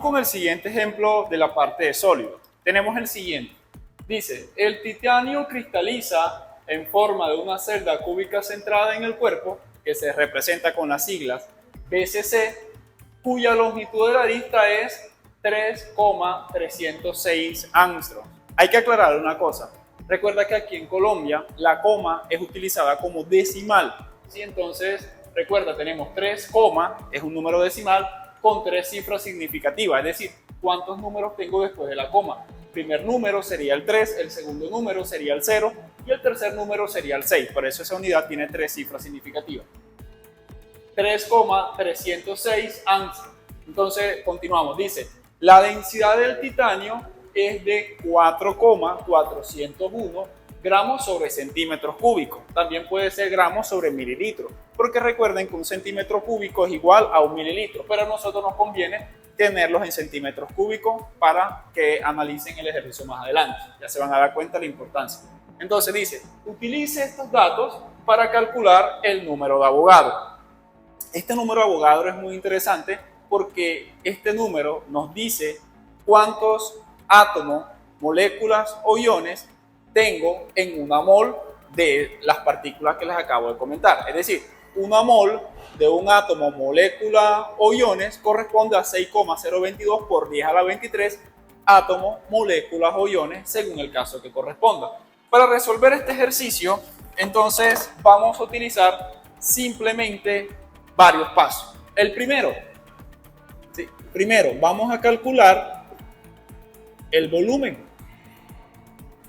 Con el siguiente ejemplo de la parte de sólido. Tenemos el siguiente. Dice, el titanio cristaliza en forma de una celda cúbica centrada en el cuerpo, que se representa con las siglas BCC, cuya longitud de la arista es 3,306 angstroms. Hay que aclarar una cosa. Recuerda que aquí en Colombia la coma es utilizada como decimal. ¿Sí? Entonces, recuerda, tenemos 3, es un número decimal con 3 cifras significativas. Es decir, ¿cuántos números tengo después de la coma? El primer número sería el 3, el segundo número sería el 0 y el tercer número sería el 6. Por eso esa unidad tiene 3 cifras significativas. 3,306 angstroms. Entonces, continuamos. Dice, la densidad del titanio es de 4,401 gramos sobre centímetros cúbicos. También puede ser gramos sobre mililitros, porque recuerden que un centímetro cúbico es igual a un mililitro, pero a nosotros nos conviene tenerlos en centímetros cúbicos para que analicen el ejercicio más adelante. Ya se van a dar cuenta de la importancia. Entonces dice, utilice estos datos para calcular el número de Avogadro. Este número de Avogadro es muy interesante porque este número nos dice cuántos átomos, moléculas o iones tengo en una mol de las partículas que les acabo de comentar. Es decir, una mol de un átomo, molécula o iones corresponde a 6,022 por 10 a la 23 átomos, moléculas o iones según el caso que corresponda. Para resolver este ejercicio, entonces vamos a utilizar simplemente varios pasos. El primero, vamos a calcular el volumen,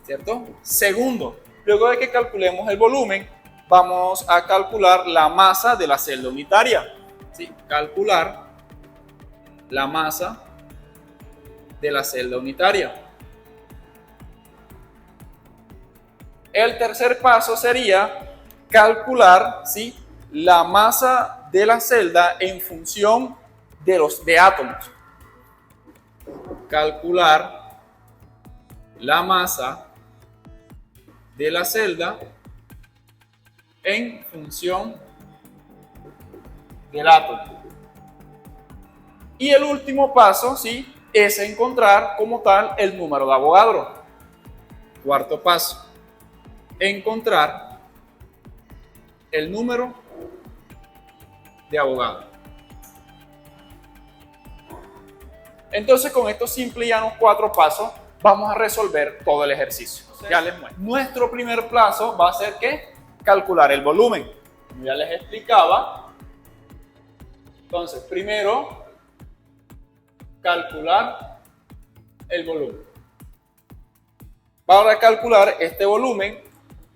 ¿cierto? Segundo, luego de que calculemos el volumen, vamos a calcular la masa de la celda unitaria. ¿Sí? Calcular la masa de la celda unitaria. El tercer paso sería calcular, ¿sí?, la masa de la celda en función de los átomos. Calcular la masa de la celda en función del átomo. Y el último paso, ¿sí?, es encontrar como tal el número de Avogadro. Cuarto paso, encontrar el número de Avogadro. Entonces, con estos simples y llanos 4 pasos, vamos a resolver todo el ejercicio. Ya les muestro. Nuestro primer paso va a ser ¿qué? Calcular el volumen. Como ya les explicaba. Entonces, primero, calcular el volumen. Para calcular este volumen,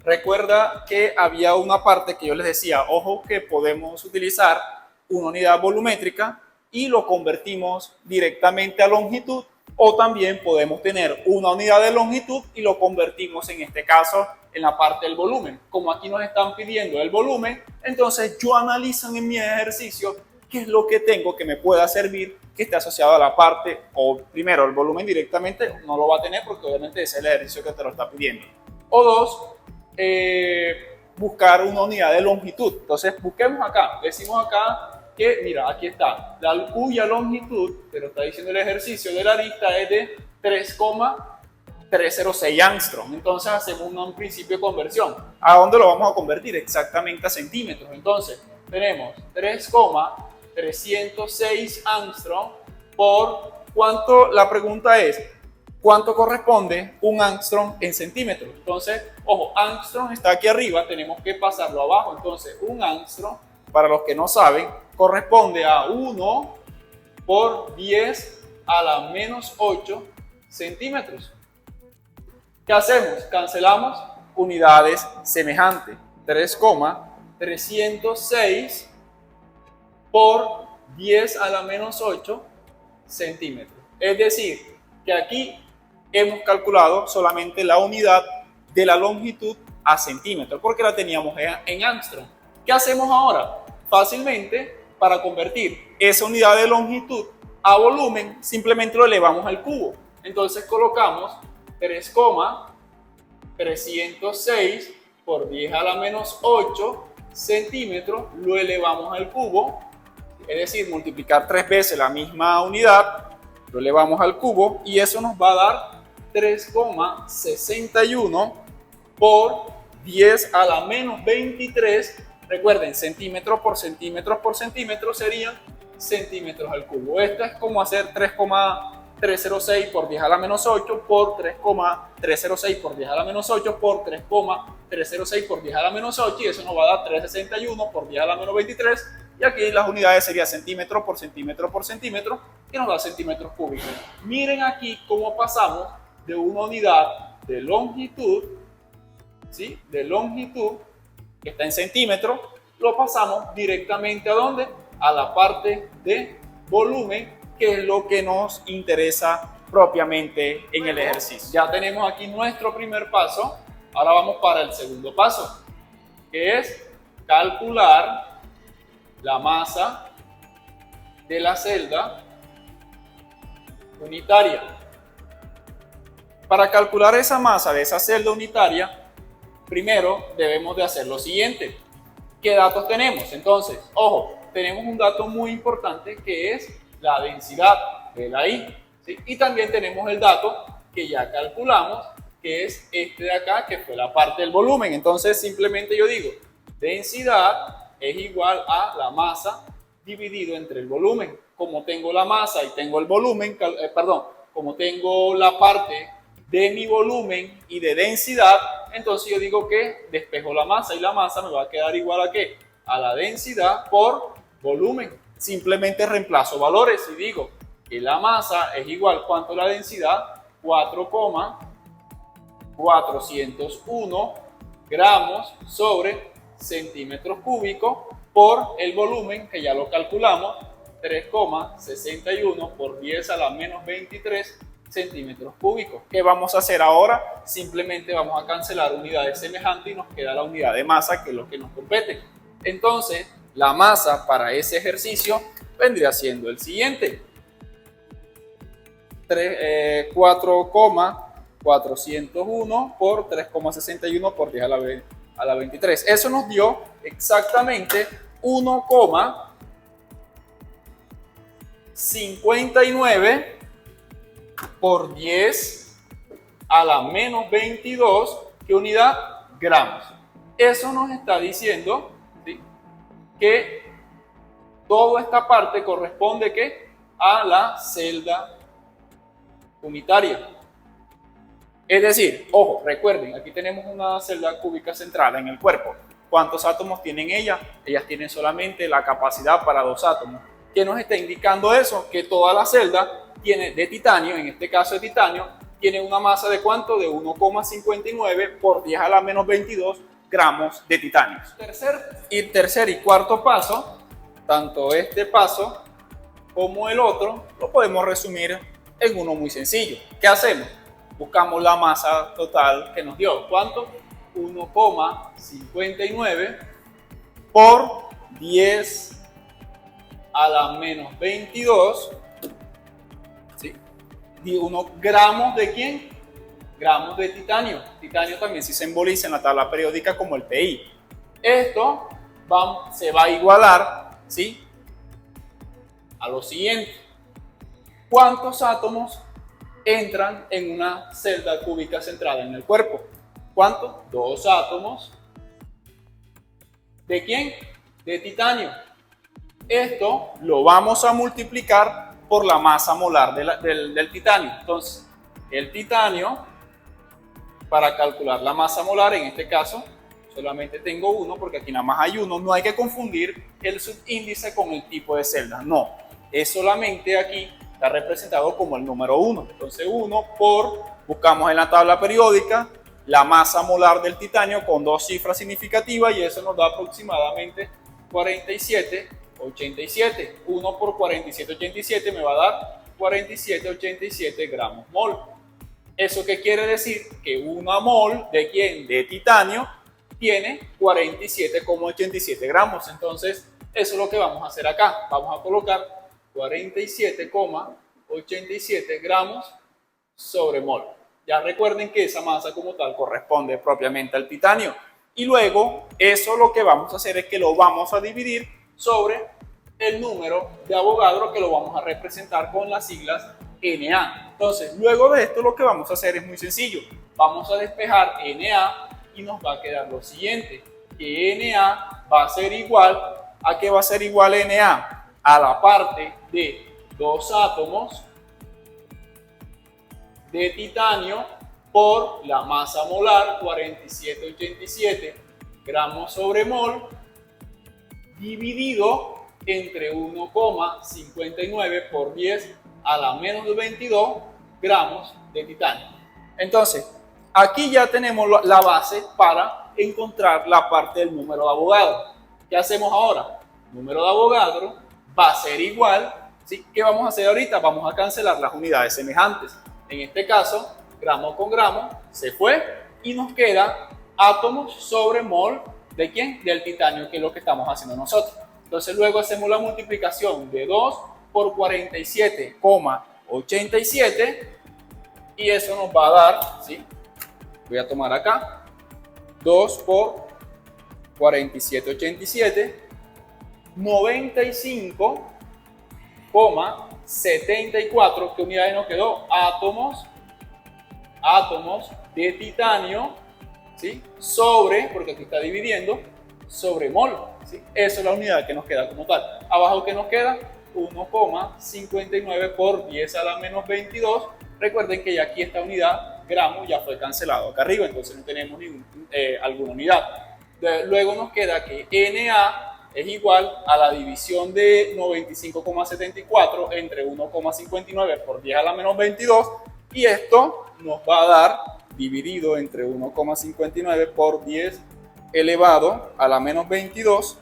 recuerda que había una parte que yo les decía, ojo, que podemos utilizar una unidad volumétrica y lo convertimos directamente a longitud, o también podemos tener una unidad de longitud y lo convertimos en este caso en la parte del volumen. Como aquí nos están pidiendo el volumen, entonces yo analizo en mi ejercicio qué es lo que tengo que me pueda servir que esté asociado a la parte, o primero el volumen directamente no lo va a tener porque obviamente ese es el ejercicio que te lo está pidiendo. O dos, buscar una unidad de longitud. Entonces busquemos acá, decimos acá que, mira, aquí está, cuya longitud, te lo está diciendo el ejercicio de la arista, es de 3,306 angstroms. Entonces hacemos un principio de conversión. ¿A dónde lo vamos a convertir? Exactamente a centímetros. Entonces tenemos 3,306 angstroms por ¿cuánto? La pregunta es, ¿cuánto corresponde un angstrom en centímetros? Entonces, ojo, angstrom está aquí arriba, tenemos que pasarlo abajo. Entonces, un angstrom, para los que no saben, corresponde a 1 por 10 a la menos 8 centímetros. ¿Qué hacemos? Cancelamos unidades semejantes. 3,306 por 10 a la menos 8 centímetros. Es decir, que aquí hemos calculado solamente la unidad de la longitud a centímetros, porque la teníamos en angstrom. ¿Qué hacemos ahora? Fácilmente, para convertir esa unidad de longitud a volumen, simplemente lo elevamos al cubo. Entonces colocamos 3,306 por 10 a la menos 8 centímetros, lo elevamos al cubo, es decir, multiplicar 3 veces la misma unidad, lo elevamos al cubo y eso nos va a dar 3,61 por 10 a la menos 23. Recuerden, centímetros por centímetros por centímetro serían centímetros al cubo. Esto es como hacer 3,306 por 10 a la menos 8 por 3,306 por 10 a la menos 8 por 3,306 por 10 a la menos 8 y eso nos va a dar 361 por 10 a la menos 23 y aquí las unidades serían centímetro por centímetro por centímetro que nos da centímetros cúbicos. Miren aquí cómo pasamos de una unidad de longitud, ¿sí? De longitud que está en centímetros, lo pasamos directamente ¿a dónde? A la parte de volumen, que es lo que nos interesa propiamente en el ejercicio. Ya tenemos aquí nuestro primer paso, ahora vamos para el segundo paso, que es calcular la masa de la celda unitaria. Para calcular esa masa de esa celda unitaria, primero debemos de hacer lo siguiente. ¿Qué datos tenemos? Entonces, ojo, tenemos un dato muy importante que es la densidad de la I, ¿sí? Y también tenemos el dato que ya calculamos, que es este de acá, que fue la parte del volumen. Entonces, simplemente yo digo, densidad es igual a la masa dividido entre el volumen. Como tengo la masa y tengo el volumen, como tengo la parte de mi volumen y de densidad, entonces yo digo que despejo la masa y la masa me va a quedar igual a ¿qué? A la densidad por volumen. Simplemente reemplazo valores y digo que la masa es igual, ¿cuánto es la densidad? 4,401 gramos sobre centímetros cúbicos por el volumen, que ya lo calculamos, 3,61 por 10 a la menos 23 centímetros cúbicos. ¿Qué vamos a hacer ahora? Simplemente vamos a cancelar unidades semejantes y nos queda la unidad de masa, que es lo que nos compete. Entonces, la masa para ese ejercicio vendría siendo el siguiente: 4,401 por 3,61 por 10 a la 23. Eso nos dio exactamente 1,59 por 10 a la menos 22, ¿qué unidad? Gramos. Eso nos está diciendo, ¿sí?, que toda esta parte corresponde ¿qué? A la celda unitaria. Es decir, ojo, recuerden, aquí tenemos una celda cúbica centrada en el cuerpo. ¿Cuántos átomos tienen ellas? Ellas tienen solamente la capacidad para 2 átomos. ¿Qué nos está indicando eso? Que toda la celda tiene de titanio, en este caso de titanio, tiene una masa de ¿cuánto? De 1,59 por 10 a la menos 22 gramos de titanio. Tercer y cuarto paso, tanto este paso como el otro, lo podemos resumir en uno muy sencillo. ¿Qué hacemos? Buscamos la masa total que nos dio. ¿Cuánto? 1,59 por 10 a la menos 22, ¿sí? Y 1 gramos de ¿quién? Gramos de titanio. Titanio también se simboliza en la tabla periódica como el Pi. Esto se va a igualar, ¿sí?, a lo siguiente. ¿Cuántos átomos entran en una celda cúbica centrada en el cuerpo? ¿Cuántos? 2 átomos. ¿De quién? De titanio. Esto lo vamos a multiplicar por la masa molar del titanio. Entonces, el titanio, para calcular la masa molar, en este caso, solamente tengo 1 porque aquí nada más hay 1. No hay que confundir el subíndice con el tipo de celda. No, es solamente aquí, está representado como el número 1. Entonces 1 por, buscamos en la tabla periódica, la masa molar del titanio con 2 cifras significativas y eso nos da aproximadamente 47,87. 1 por 47,87 me va a dar 47,87 gramos mol. ¿Eso qué quiere decir? Que una mol de ¿quién? De titanio tiene 47,87 gramos. Entonces, eso es lo que vamos a hacer acá. Vamos a colocar 47,87 gramos sobre mol. Ya recuerden que esa masa como tal corresponde propiamente al titanio. Y luego, eso lo que vamos a hacer es que lo vamos a dividir sobre el número de Avogadro, que lo vamos a representar con las siglas Na. Entonces, luego de esto lo que vamos a hacer es muy sencillo. Vamos a despejar Na y nos va a quedar lo siguiente, que Na va a ser igual, ¿a qué va a ser igual Na? A la parte de 2 átomos de titanio por la masa molar, 4787 gramos sobre mol, dividido entre 1,59 por 10 a la menos 22 gramos de titanio. Entonces, aquí ya tenemos la base para encontrar la parte del número de Avogadro. ¿Qué hacemos ahora? Número de Avogadro va a ser igual, ¿sí? ¿Qué vamos a hacer ahorita? Vamos a cancelar las unidades semejantes. En este caso, gramo con gramo se fue y nos queda átomos sobre mol ¿de quién? Del titanio, que es lo que estamos haciendo nosotros. Entonces luego hacemos la multiplicación de 2 por 47,87 y eso nos va a dar, ¿sí? Voy a tomar acá 2 por 47,87, 95,74. ¿Qué unidades nos quedó? Átomos de titanio, ¿sí? Sobre, porque aquí está dividiendo, sobre mol, ¿sí? Esa es la unidad que nos queda como tal. Abajo, ¿qué nos queda? 1,59 por 10 a la menos 22. Recuerden que ya aquí esta unidad, gramo, ya fue cancelado acá arriba, entonces no tenemos alguna unidad. Luego nos queda que Na es igual a la división de 95,74 entre 1,59 por 10 a la menos 22, y esto nos va a dar, dividido entre 1,59 por 10 elevado a la menos 22,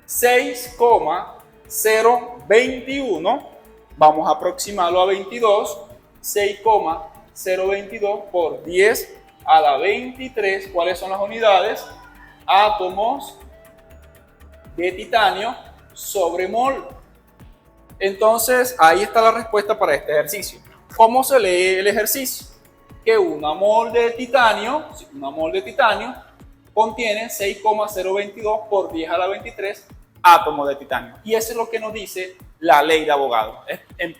6,021, vamos a aproximarlo a 22, 6,022 por 10 a la 23, ¿cuáles son las unidades? Átomos de titanio sobre mol. Entonces, ahí está la respuesta para este ejercicio. ¿Cómo se lee el ejercicio? Que una mol de titanio contiene 6,022 por 10 a la 23 átomos de titanio. Y eso es lo que nos dice la ley de Avogadro.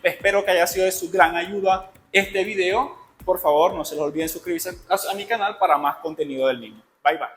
Espero que haya sido de su gran ayuda este video. Por favor, no se les olviden suscribirse a mi canal para más contenido del mismo. Bye bye.